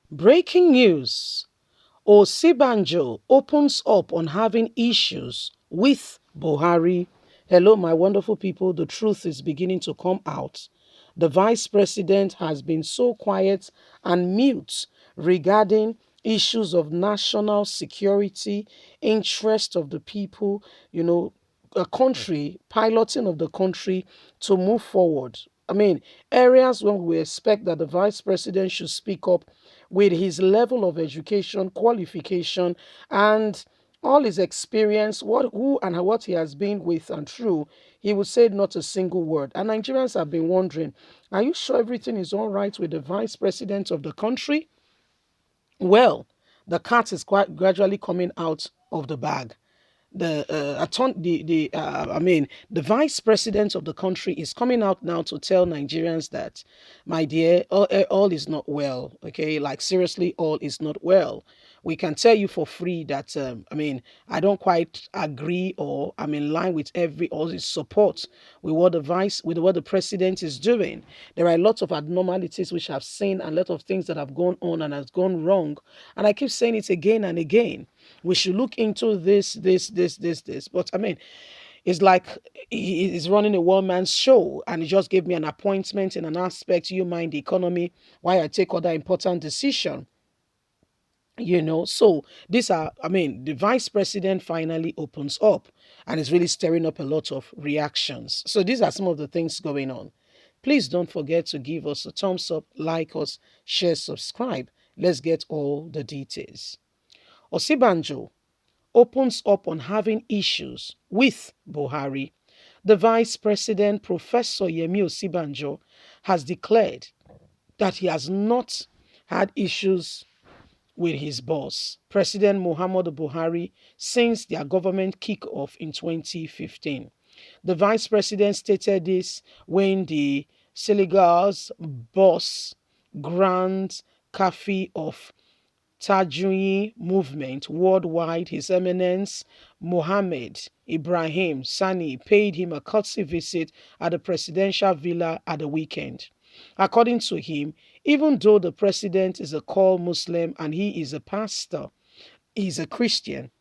Breaking news. Osibanjo opens up on having issues with Buhari. Hello, my wonderful people. The truth is beginning to come out. The vice president has been so quiet and mute regarding issues of national security, interest of the people, a country, piloting of the country to move forward. I mean, areas when we expect that the vice president should speak up with his level of education, qualification, and all his experience, who and what he has been with and through, he would say not a single word. And Nigerians have been wondering, are you sure everything is all right with the vice president of the country? Well, the cat is quite gradually coming out of the bag. The vice president of the country is coming out now to tell Nigerians that, my dear, all is not well. Okay, like seriously, all is not well. We can tell you for free that I don't quite agree, or I'm in line with every all his support with what the president is doing. There are lots of abnormalities which I've seen, and a lot of things that have gone on and has gone wrong, and I keep saying it again and again. We should look into this. But it's like he is running a one-man show, and he just gave me an appointment in an aspect, you mind the economy, why I take other important decision. So these are, the vice president finally opens up and is really stirring up a lot of reactions. So these are some of the things going on. Please don't forget to give us a thumbs up, like us, share, subscribe. Let's get all the details. Osibanjo opens up on having issues with Buhari. The Vice President, Professor Yemi Osibanjo, has declared that he has not had issues with his boss, President Muhammadu Buhari, since their government kick-off in 2015. The Vice President stated this when the Senegal's boss Grand Cafe of Tajui movement worldwide, His Eminence Mohammed Ibrahim Sani paid him a courtesy visit at the presidential villa at the weekend. According to him, even though the president is a called Muslim and he is a pastor, he's a Christian,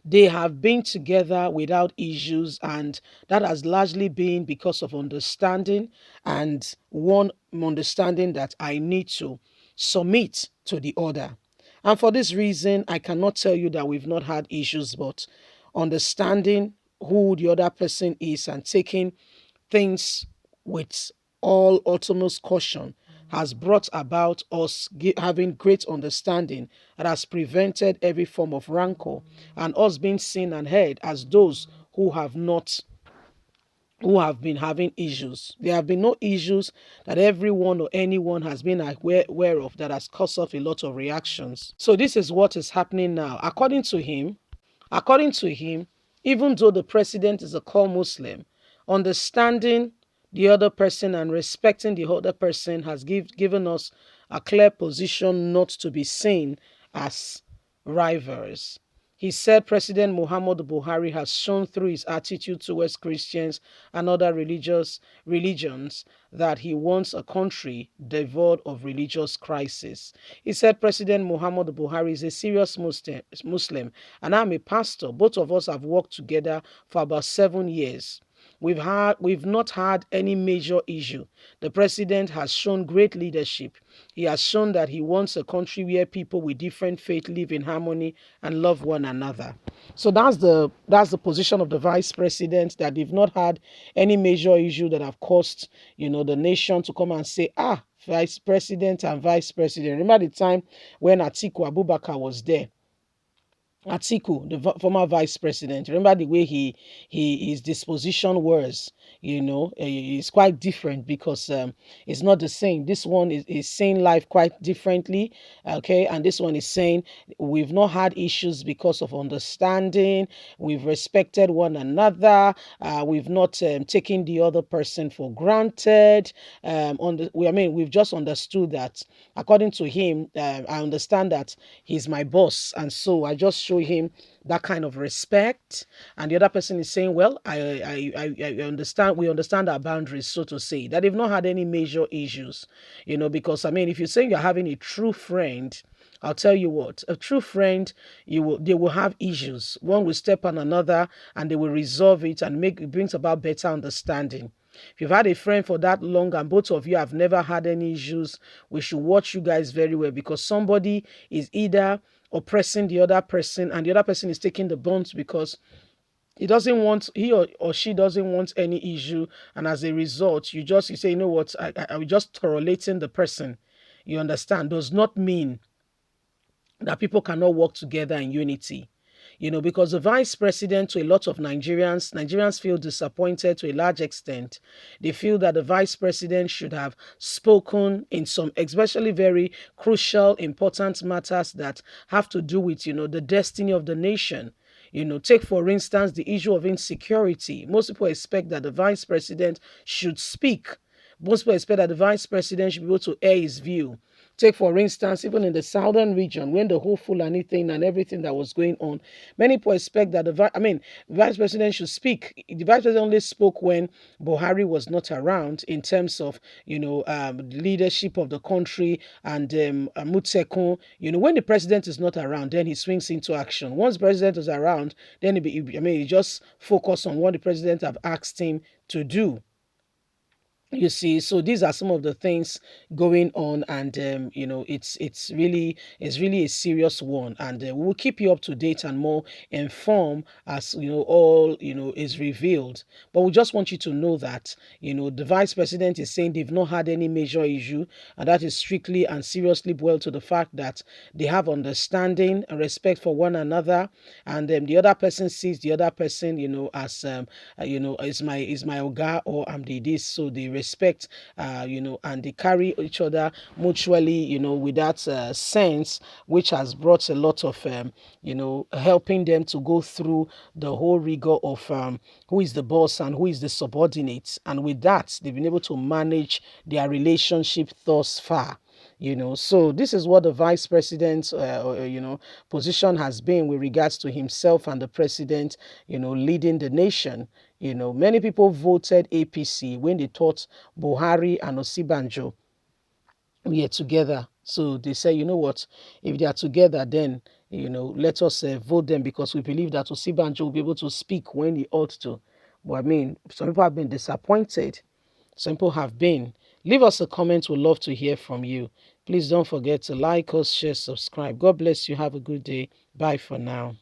they have been together without issues, and that has largely been because of understanding, and one understanding that I need to submit to the other. And for this reason, I cannot tell you that we've not had issues, but understanding who the other person is and taking things with all utmost caution has brought about us having great understanding that has prevented every form of rancor and us being seen and heard as those who have not who have been having issues. There have been no issues that everyone or anyone has been aware of that has caused off a lot of reactions. So this is what is happening now. According to him, even though the president is a core Muslim, understanding the other person and respecting the other person has given us a clear position not to be seen as rivals. He said President Muhammadu Buhari has shown through his attitude towards Christians and other religions that he wants a country devoid of religious crisis. He said President Muhammadu Buhari is a serious Muslim, and I'm a pastor. Both of us have worked together for about 7 years. We've not had any major issue. The president has shown great leadership. He has shown that he wants a country where people with different faith live in harmony and love one another. So that's the position of the vice president, that they've not had any major issue that have caused the nation to come and say, vice president and vice president. Remember the time when Atiku Abubakar was there? Atiku, the former vice president, remember the way his disposition was, it's quite different because it's not the same. This one is saying life quite differently, okay, and this one is saying we've not had issues because of understanding, we've respected one another, we've not taken the other person for granted. We've just understood that, according to him, I understand that he's my boss, and so I just show him that kind of respect. And the other person is saying, well, I understand understand our boundaries, so to say, that they've not had any major issues, because I mean, if you're saying you're having a true friend, I'll tell you what, a true friend, they will have issues. One will step on another and they will resolve it and make it brings about better understanding. If you've had a friend for that long and both of you have never had any issues, we should watch you guys very well, because somebody is either oppressing the other person and the other person is taking the brunt because he or she doesn't want any issue, and as a result you say, you know what, I will just tolerating the person. You understand, does not mean that people cannot work together in unity. Because the vice president, to a lot of Nigerians feel disappointed to a large extent. They feel that the vice president should have spoken in some, especially very crucial, important matters that have to do with, the destiny of the nation. Take for instance the issue of insecurity. Most people expect that the vice president should speak. Most people expect that the vice president should be able to air his view. Take, for instance, even in the southern region, when the whole Fulani thing and everything that was going on, many people expect that the vice president should speak. The vice president only spoke when Buhari was not around, in terms of, leadership of the country and Mutsekun. When the president is not around, then he swings into action. Once the president is around, then he just focus on what the president have asked him to do. You see, so these are some of the things going on, and it's really a serious one, and we'll keep you up to date and more informed as all is revealed. But we just want you to know that the vice president is saying they've not had any major issue, and that is strictly and seriously boiled to the fact that they have understanding and respect for one another, and the other person sees the other person as is my oga, or I'm the this, so they respect, and they carry each other mutually, with that sense, which has brought a lot of, helping them to go through the whole rigor of who is the boss and who is the subordinate. And with that, they've been able to manage their relationship thus far. So this is what the vice president's position has been with regards to himself and the president, leading the nation. Many people voted APC when they thought Buhari and Osibanjo were together. So they say, you know what, if they are together, then, let us vote them, because we believe that Osibanjo will be able to speak when he ought to. But I mean, some people have been disappointed. Some people have been. Leave us a comment. We'd love to hear from you. Please don't forget to like us, share, subscribe. God bless you. Have a good day. Bye for now.